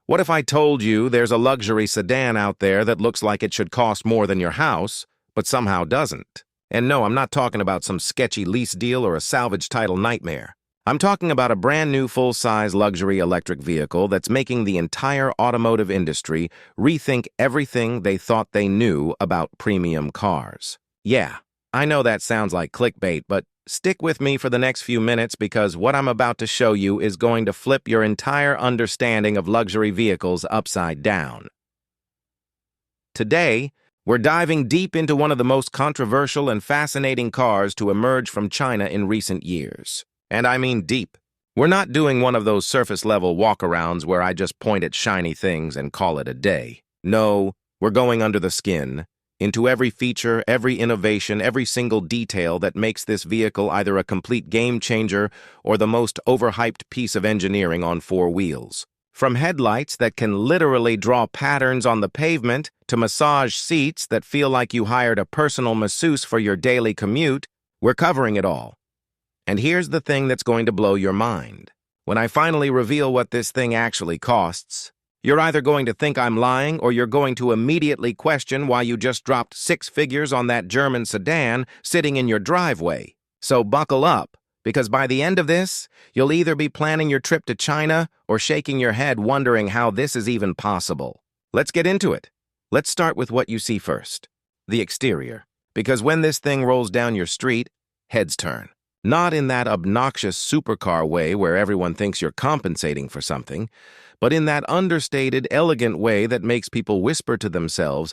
What if I told you there's a luxury sedan out there that looks like it should cost more than your house, but somehow doesn't? And no, I'm not talking about some sketchy lease deal or a salvage title nightmare. I'm talking about a brand new full-size luxury electric vehicle that's making the entire automotive industry rethink everything they thought they knew about premium cars. Yeah, I know that sounds like clickbait, but stick with me for the next few minutes because what I'm about to show you is going to flip your entire understanding of luxury vehicles upside down. Today, we're diving deep into one of the most controversial and fascinating cars to emerge from China in recent years. And I mean deep. We're not doing one of those surface-level walkarounds where I just point at shiny things and call it a day. No, we're going under the skin, into every feature, every innovation, every single detail that makes this vehicle either a complete game-changer or the most overhyped piece of engineering on four wheels. From headlights that can literally draw patterns on the pavement to massage seats that feel like you hired a personal masseuse for your daily commute, we're covering it all. And here's the thing that's going to blow your mind. When I finally reveal what this thing actually costs, you're either going to think I'm lying or you're going to immediately question why you just dropped 6 figures on that German sedan sitting in your driveway. So buckle up, because by the end of this, you'll either be planning your trip to China or shaking your head wondering how this is even possible. Let's get into it. Let's start with what you see first, the exterior. Because when this thing rolls down your street, heads turn. Not in that obnoxious supercar way where everyone thinks you're compensating for something, but in that understated, elegant way that makes people whisper to themselves,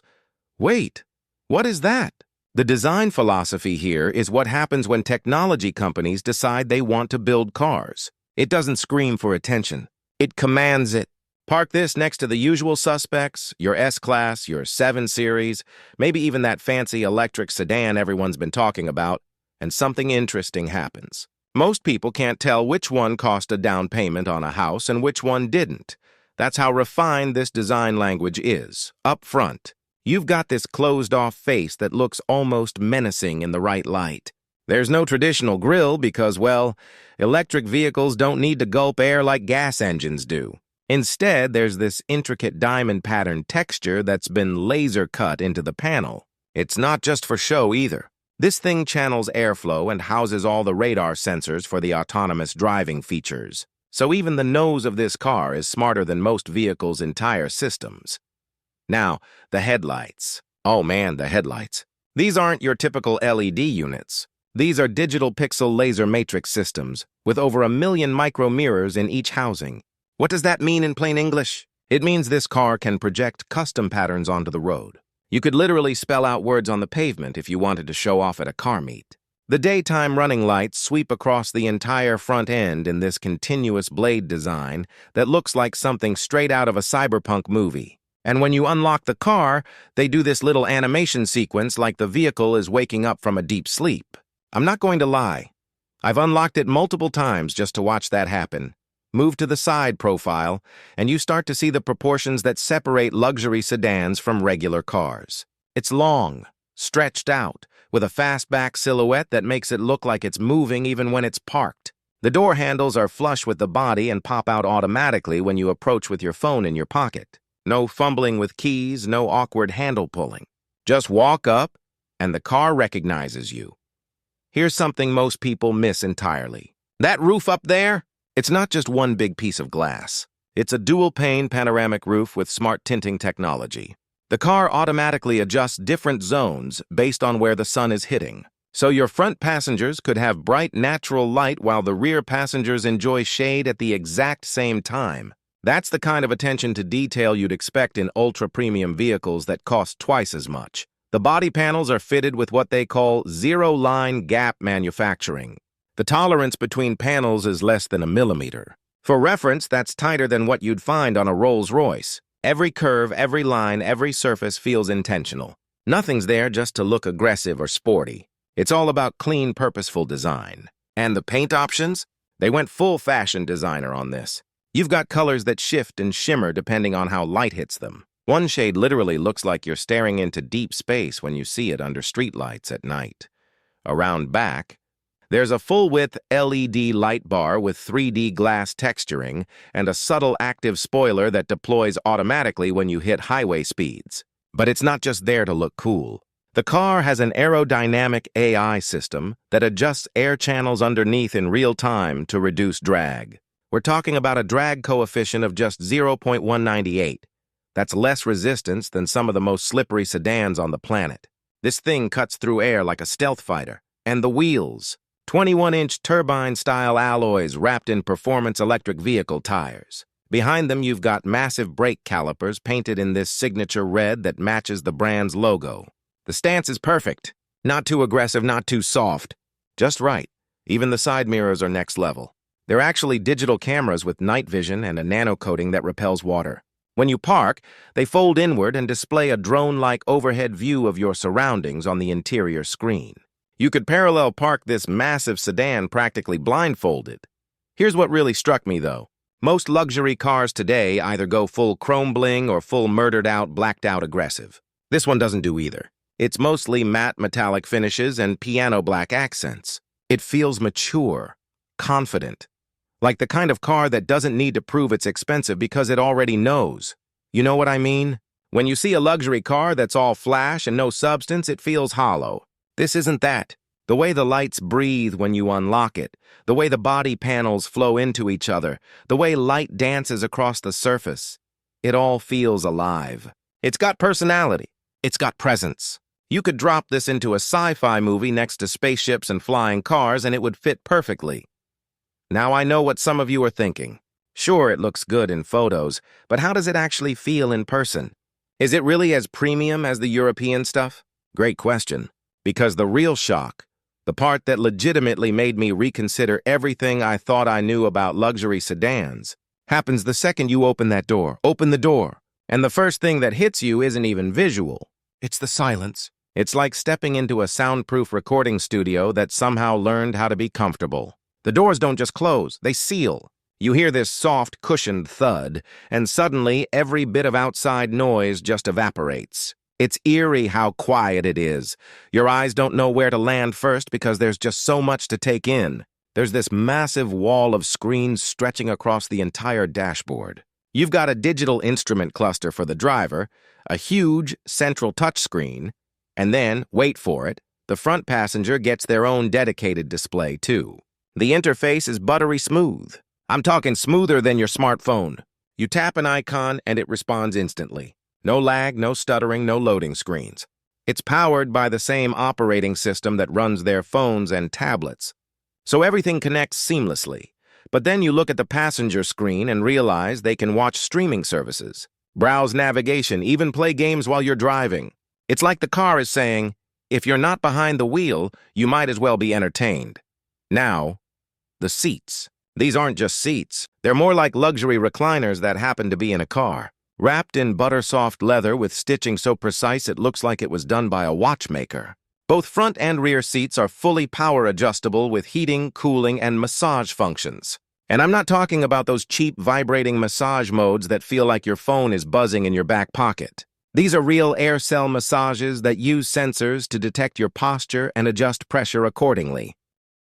"Wait, what is that?" The design philosophy here is what happens when technology companies decide they want to build cars. It doesn't scream for attention. It commands it. Park this next to the usual suspects, your S-Class, your 7 Series, maybe even that fancy electric sedan everyone's been talking about, and something interesting happens. Most people can't tell which one cost a down payment on a house and which one didn't. That's how refined this design language is, up front. You've got this closed-off face that looks almost menacing in the right light. There's no traditional grille because, well, electric vehicles don't need to gulp air like gas engines do. Instead, there's this intricate diamond pattern texture that's been laser-cut into the panel. It's not just for show either. This thing channels airflow and houses all the radar sensors for the autonomous driving features. So even the nose of this car is smarter than most vehicles' entire systems. Now, the headlights. Oh man, the headlights. These aren't your typical LED units. These are digital pixel laser matrix systems with over 1 million micro mirrors in each housing. What does that mean in plain English? It means this car can project custom patterns onto the road. You could literally spell out words on the pavement if you wanted to show off at a car meet. The daytime running lights sweep across the entire front end in this continuous blade design that looks like something straight out of a cyberpunk movie. And when you unlock the car, they do this little animation sequence like the vehicle is waking up from a deep sleep. I'm not going to lie. I've unlocked it multiple times just to watch that happen. Move to the side profile, and you start to see the proportions that separate luxury sedans from regular cars. It's long, stretched out, with a fastback silhouette that makes it look like it's moving even when it's parked. The door handles are flush with the body and pop out automatically when you approach with your phone in your pocket. No fumbling with keys, no awkward handle pulling. Just walk up, and the car recognizes you. Here's something most people miss entirely. That roof up there? It's not just one big piece of glass. It's a dual-pane panoramic roof with smart tinting technology. The car automatically adjusts different zones based on where the sun is hitting. So your front passengers could have bright natural light while the rear passengers enjoy shade at the exact same time. That's the kind of attention to detail you'd expect in ultra-premium vehicles that cost twice as much. The body panels are fitted with what they call zero-line gap manufacturing. The tolerance between panels is less than 1 millimeter. For reference, that's tighter than what you'd find on a Rolls-Royce. Every curve, every line, every surface feels intentional. Nothing's there just to look aggressive or sporty. It's all about clean, purposeful design. And the paint options? They went full fashion designer on this. You've got colors that shift and shimmer depending on how light hits them. One shade literally looks like you're staring into deep space when you see it under streetlights at night. Around back, There's a full-width LED light bar with 3D glass texturing and a subtle active spoiler that deploys automatically when you hit highway speeds. But it's not just there to look cool. The car has an aerodynamic AI system that adjusts air channels underneath in real time to reduce drag. We're talking about a drag coefficient of just 0.198. That's less resistance than some of the most slippery sedans on the planet. This thing cuts through air like a stealth fighter. And the wheels, 21-inch turbine-style alloys wrapped in performance electric vehicle tires. Behind them, you've got massive brake calipers painted in this signature red that matches the brand's logo. The stance is perfect. Not too aggressive, not too soft. Just right. Even the side mirrors are next level. They're actually digital cameras with night vision and a nano coating that repels water. When you park, they fold inward and display a drone-like overhead view of your surroundings on the interior screen. You could parallel park this massive sedan practically blindfolded. Here's what really struck me, though. Most luxury cars today either go full chrome bling or full murdered-out, blacked-out aggressive. This one doesn't do either. It's mostly matte metallic finishes and piano black accents. It feels mature, confident, like the kind of car that doesn't need to prove it's expensive because it already knows. You know what I mean? When you see a luxury car that's all flash and no substance, it feels hollow. This isn't that. The way the lights breathe when you unlock it, the way the body panels flow into each other, the way light dances across the surface, it all feels alive. It's got personality. It's got presence. You could drop this into a sci-fi movie next to spaceships and flying cars and it would fit perfectly. Now I know what some of you are thinking. Sure, it looks good in photos, but how does it actually feel in person? Is it really as premium as the European stuff? Great question. Because the real shock, the part that legitimately made me reconsider everything I thought I knew about luxury sedans, happens the second you open that door. Open the door. And the first thing that hits you isn't even visual. It's the silence. It's like stepping into a soundproof recording studio that somehow learned how to be comfortable. The doors don't just close, they seal. You hear this soft, cushioned thud, and suddenly every bit of outside noise just evaporates. It's eerie how quiet it is. Your eyes don't know where to land first because there's just so much to take in. There's this massive wall of screens stretching across the entire dashboard. You've got a digital instrument cluster for the driver, a huge central touchscreen, and then, wait for it, the front passenger gets their own dedicated display too. The interface is buttery smooth. I'm talking smoother than your smartphone. You tap an icon and it responds instantly. No lag, no stuttering, no loading screens. It's powered by the same operating system that runs their phones and tablets. So everything connects seamlessly. But then you look at the passenger screen and realize they can watch streaming services, browse navigation, even play games while you're driving. It's like the car is saying, if you're not behind the wheel, you might as well be entertained. Now, the seats. These aren't just seats. They're more like luxury recliners that happen to be in a car. Wrapped in butter-soft leather with stitching so precise it looks like it was done by a watchmaker. Both front and rear seats are fully power-adjustable with heating, cooling, and massage functions. And I'm not talking about those cheap vibrating massage modes that feel like your phone is buzzing in your back pocket. These are real air cell massages that use sensors to detect your posture and adjust pressure accordingly.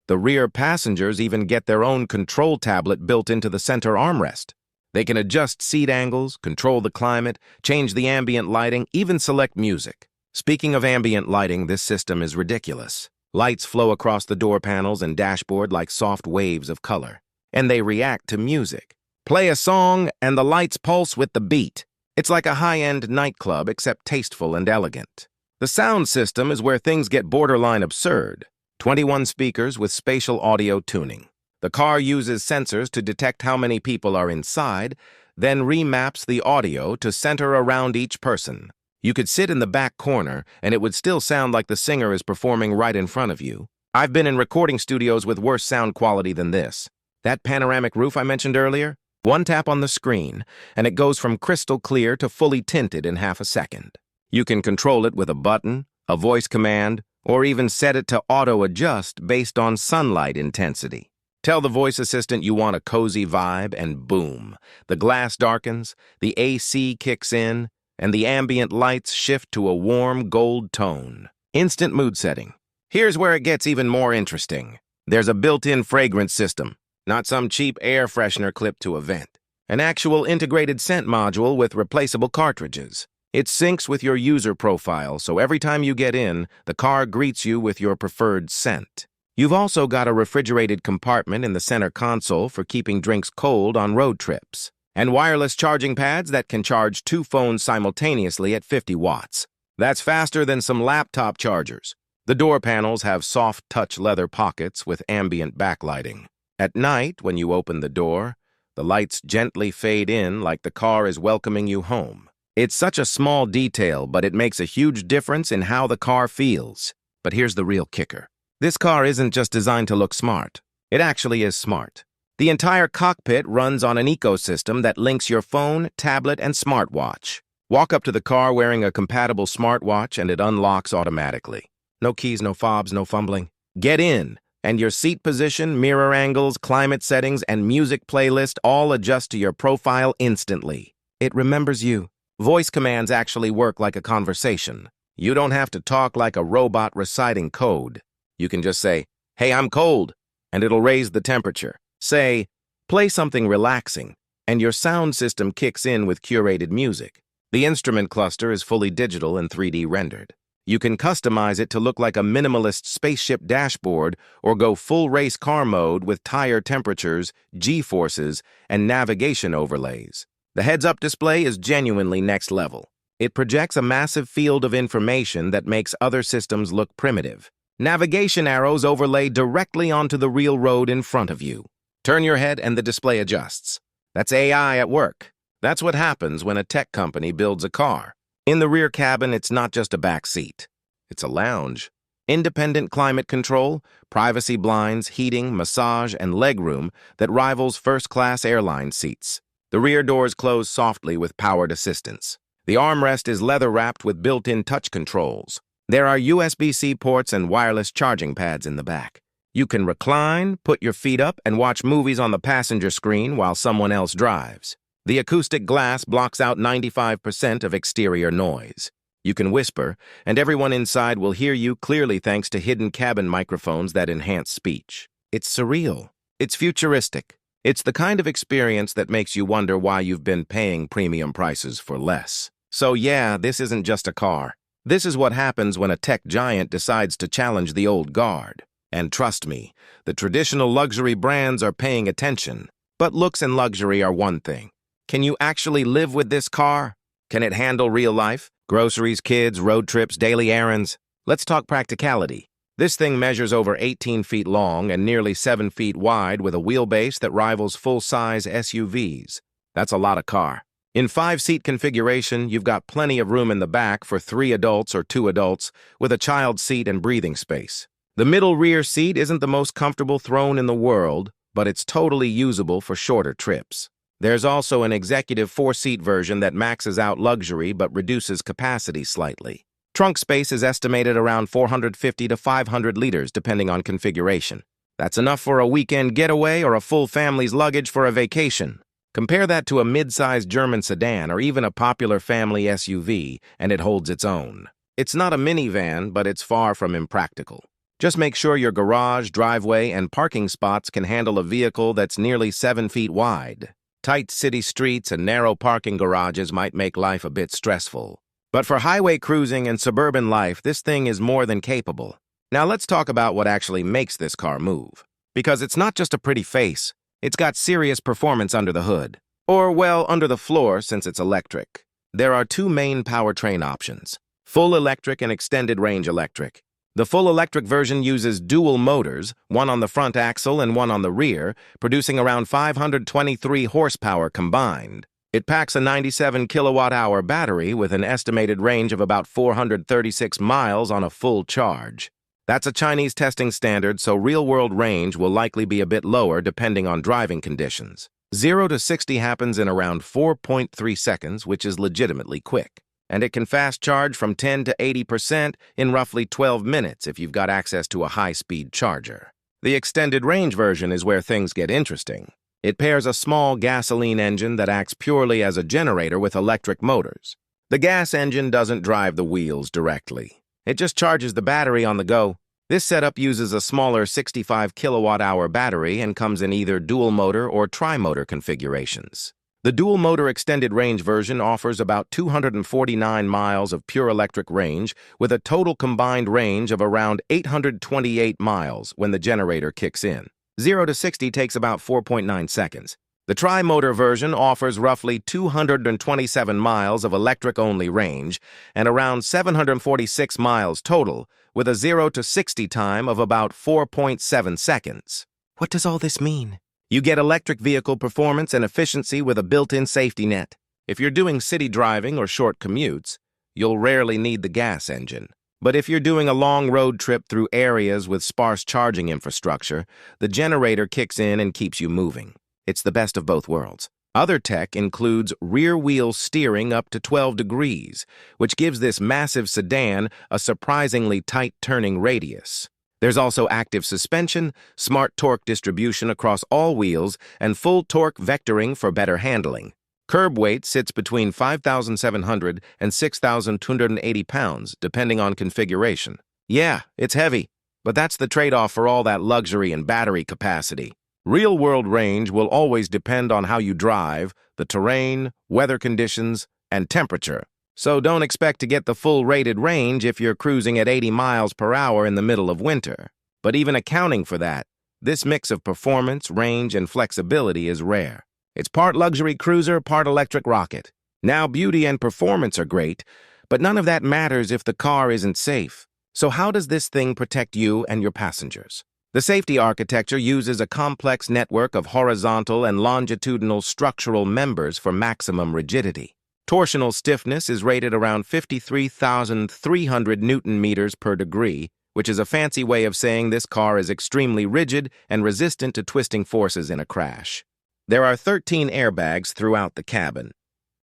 The rear passengers even get their own control tablet built into the center armrest. They can adjust seat angles, control the climate, change the ambient lighting, even select music. Speaking of ambient lighting, this system is ridiculous. Lights flow across the door panels and dashboard like soft waves of color. And they react to music. Play a song and the lights pulse with the beat. It's like a high-end nightclub except tasteful and elegant. The sound system is where things get borderline absurd. 21 speakers with spatial audio tuning. The car uses sensors to detect how many people are inside, then remaps the audio to center around each person. You could sit in the back corner, and it would still sound like the singer is performing right in front of you. I've been in recording studios with worse sound quality than this. That panoramic roof I mentioned earlier? One tap on the screen, and it goes from crystal clear to fully tinted in half a second. You can control it with a button, a voice command, or even set it to auto-adjust based on sunlight intensity. Tell the voice assistant you want a cozy vibe, and boom. The glass darkens, the AC kicks in, and the ambient lights shift to a warm gold tone. Instant mood setting. Here's where it gets even more interesting. There's a built-in fragrance system, not some cheap air freshener clipped to a vent. An actual integrated scent module with replaceable cartridges. It syncs with your user profile, so every time you get in, the car greets you with your preferred scent. You've also got a refrigerated compartment in the center console for keeping drinks cold on road trips, and wireless charging pads that can charge 2 phones simultaneously at 50 watts. That's faster than some laptop chargers. The door panels have soft touch leather pockets with ambient backlighting. At night, when you open the door, the lights gently fade in like the car is welcoming you home. It's such a small detail, but it makes a huge difference in how the car feels. But here's the real kicker. This car isn't just designed to look smart. It actually is smart. The entire cockpit runs on an ecosystem that links your phone, tablet, and smartwatch. Walk up to the car wearing a compatible smartwatch and it unlocks automatically. No keys, no fobs, no fumbling. Get in, and your seat position, mirror angles, climate settings, and music playlist all adjust to your profile instantly. It remembers you. Voice commands actually work like a conversation. You don't have to talk like a robot reciting code. You can just say, "Hey, I'm cold," and it'll raise the temperature. Say, "Play something relaxing," and your sound system kicks in with curated music. The instrument cluster is fully digital and 3D rendered. You can customize it to look like a minimalist spaceship dashboard or go full race car mode with tire temperatures, G-forces, and navigation overlays. The heads-up display is genuinely next level. It projects a massive field of information that makes other systems look primitive. Navigation arrows overlay directly onto the real road in front of you. Turn your head and the display adjusts. That's AI at work. That's what happens when a tech company builds a car. In the rear cabin, it's not just a back seat. It's a lounge. Independent climate control, privacy blinds, heating, massage, and legroom that rivals first-class airline seats. The rear doors close softly with powered assistance. The armrest is leather-wrapped with built-in touch controls. There are USB-C ports and wireless charging pads in the back. You can recline, put your feet up, and watch movies on the passenger screen while someone else drives. The acoustic glass blocks out 95% of exterior noise. You can whisper, and everyone inside will hear you clearly thanks to hidden cabin microphones that enhance speech. It's surreal. It's futuristic. It's the kind of experience that makes you wonder why you've been paying premium prices for less. So yeah, this isn't just a car. This is what happens when a tech giant decides to challenge the old guard. And trust me, the traditional luxury brands are paying attention. But looks and luxury are one thing. Can you actually live with this car? Can it handle real life? Groceries, kids, road trips, daily errands? Let's talk practicality. This thing measures over 18 feet long and nearly 7 feet wide with a wheelbase that rivals full-size SUVs. That's a lot of car. In 5-seat configuration, you've got plenty of room in the back for 3 adults or 2 adults with a child seat and breathing space. The middle rear seat isn't the most comfortable throne in the world, but it's totally usable for shorter trips. There's also an executive 4-seat version that maxes out luxury but reduces capacity slightly. Trunk space is estimated around 450 to 500 liters depending on configuration. That's enough for a weekend getaway or a full family's luggage for a vacation. Compare that to a mid-sized German sedan or even a popular family SUV, and it holds its own. It's not a minivan, but it's far from impractical. Just make sure your garage, driveway, and parking spots can handle a vehicle that's nearly 7 feet wide. Tight city streets and narrow parking garages might make life a bit stressful. But for highway cruising and suburban life, this thing is more than capable. Now let's talk about what actually makes this car move. Because it's not just a pretty face, it's got serious performance under the hood. Or, well, under the floor since it's electric. There are 2 main powertrain options, full electric and extended range electric. The full electric version uses dual motors, one on the front axle and one on the rear, producing around 523 horsepower combined. It packs a 97 kilowatt-hour battery with an estimated range of about 436 miles on a full charge. That's a Chinese testing standard, so real-world range will likely be a bit lower depending on driving conditions. 0 to 60 happens in around 4.3 seconds, which is legitimately quick. And it can fast charge from 10 to 80% in roughly 12 minutes if you've got access to a high-speed charger. The extended range version is where things get interesting. It pairs a small gasoline engine that acts purely as a generator with electric motors. The gas engine doesn't drive the wheels directly. It just charges the battery on the go. This setup uses a smaller 65 kilowatt-hour battery and comes in either dual-motor or tri-motor configurations. The dual-motor extended range version offers about 249 miles of pure electric range with a total combined range of around 828 miles when the generator kicks in. 0 to 60 takes about 4.9 seconds. The tri-motor version offers roughly 227 miles of electric-only range and around 746 miles total, with a 0 to 60 time of about 4.7 seconds. What does all this mean? You get electric vehicle performance and efficiency with a built-in safety net. If you're doing city driving or short commutes, you'll rarely need the gas engine. But if you're doing a long road trip through areas with sparse charging infrastructure, the generator kicks in and keeps you moving. It's the best of both worlds. Other tech includes rear-wheel steering up to 12 degrees, which gives this massive sedan a surprisingly tight turning radius. There's also active suspension, smart torque distribution across all wheels, and full torque vectoring for better handling. Curb weight sits between 5,700 and 6,280 pounds, depending on configuration. Yeah, it's heavy, but that's the trade-off for all that luxury and battery capacity. Real-world range will always depend on how you drive, the terrain, weather conditions, and temperature. So don't expect to get the full rated range if you're cruising at 80 miles per hour in the middle of winter. But even accounting for that, this mix of performance, range, and flexibility is rare. It's part luxury cruiser, part electric rocket. Now, beauty and performance are great, but none of that matters if the car isn't safe. So how does this thing protect you and your passengers? The safety architecture uses a complex network of horizontal and longitudinal structural members for maximum rigidity. Torsional stiffness is rated around 53,300 Newton meters per degree, which is a fancy way of saying this car is extremely rigid and resistant to twisting forces in a crash. There are 13 airbags throughout the cabin,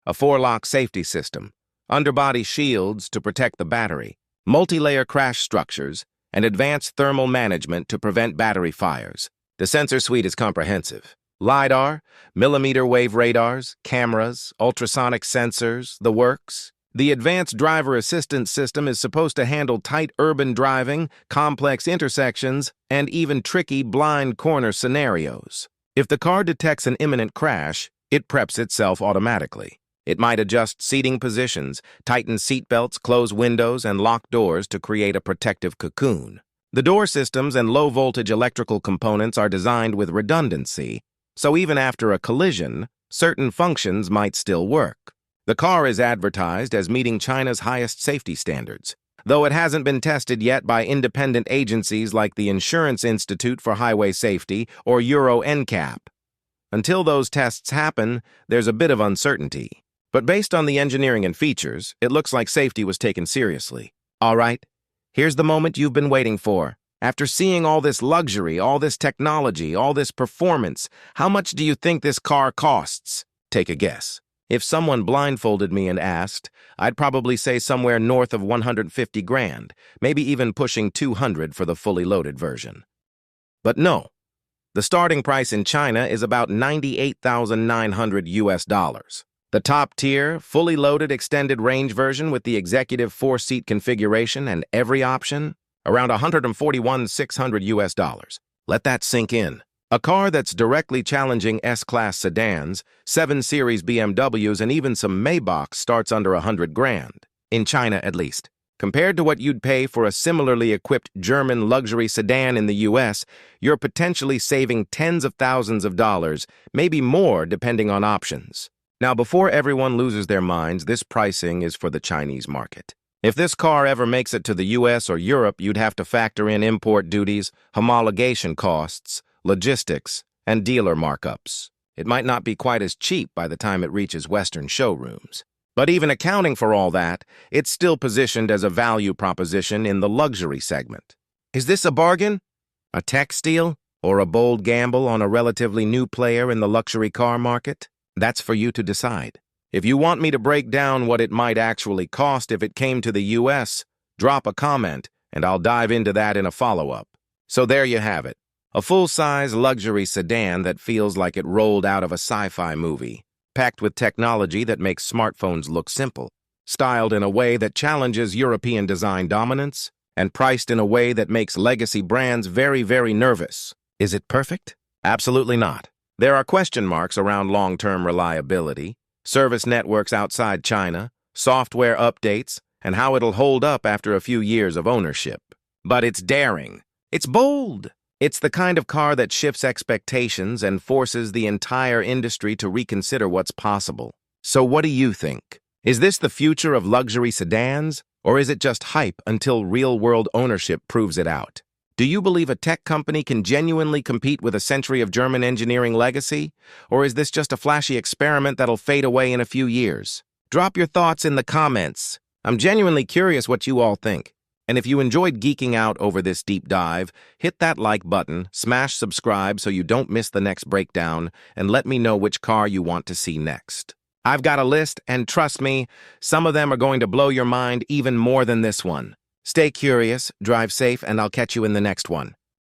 a 4-lock safety system, underbody shields to protect the battery, multi-layer crash structures, and advanced thermal management to prevent battery fires. The sensor suite is comprehensive. LiDAR, millimeter wave radars, cameras, ultrasonic sensors, the works. The advanced driver assistance system is supposed to handle tight urban driving, complex intersections, and even tricky blind corner scenarios. If the car detects an imminent crash, it preps itself automatically. It might adjust seating positions, tighten seatbelts, close windows, and lock doors to create a protective cocoon. The door systems and low-voltage electrical components are designed with redundancy, so even after a collision, certain functions might still work. The car is advertised as meeting China's highest safety standards, though it hasn't been tested yet by independent agencies like the Insurance Institute for Highway Safety or Euro NCAP. Until those tests happen, there's a bit of uncertainty. But based on the engineering and features, it looks like safety was taken seriously. All right, here's the moment you've been waiting for. After seeing all this luxury, all this technology, all this performance, how much do you think this car costs? Take a guess. If someone blindfolded me and asked, I'd probably say somewhere north of 150 grand, maybe even pushing 200 for the fully loaded version. But no, the starting price in China is about $98,900 US. The top-tier, fully loaded extended range version with the executive 4-seat configuration and every option, around $141,600 US. Let that sink in. A car that's directly challenging S-Class sedans, 7 Series BMWs, and even some Maybachs starts under 100 grand, in China at least. Compared to what you'd pay for a similarly equipped German luxury sedan in the US, you're potentially saving tens of thousands of dollars, maybe more depending on options. Now, before everyone loses their minds, this pricing is for the Chinese market. If this car ever makes it to the US or Europe, you'd have to factor in import duties, homologation costs, logistics, and dealer markups. It might not be quite as cheap by the time it reaches Western showrooms. But even accounting for all that, it's still positioned as a value proposition in the luxury segment. Is this a bargain? A tech steal? Or a bold gamble on a relatively new player in the luxury car market? That's for you to decide. If you want me to break down what it might actually cost if it came to the US, drop a comment, and I'll dive into that in a follow-up. So there you have it. A full-size luxury sedan that feels like it rolled out of a sci-fi movie, packed with technology that makes smartphones look simple, styled in a way that challenges European design dominance, and priced in a way that makes legacy brands very, very nervous. Is it perfect? Absolutely not. There are question marks around long-term reliability, service networks outside China, software updates, and how it'll hold up after a few years of ownership. But it's daring. It's bold. It's the kind of car that shifts expectations and forces the entire industry to reconsider what's possible. So what do you think? Is this the future of luxury sedans, or is it just hype until real-world ownership proves it out? Do you believe a tech company can genuinely compete with a century of German engineering legacy, or is this just a flashy experiment that'll fade away in a few years? Drop your thoughts in the comments. I'm genuinely curious what you all think. And if you enjoyed geeking out over this deep dive, hit that like button, smash subscribe so you don't miss the next breakdown, and let me know which car you want to see next. I've got a list, and trust me, some of them are going to blow your mind even more than this one. Stay curious, drive safe, and I'll catch you in the next one.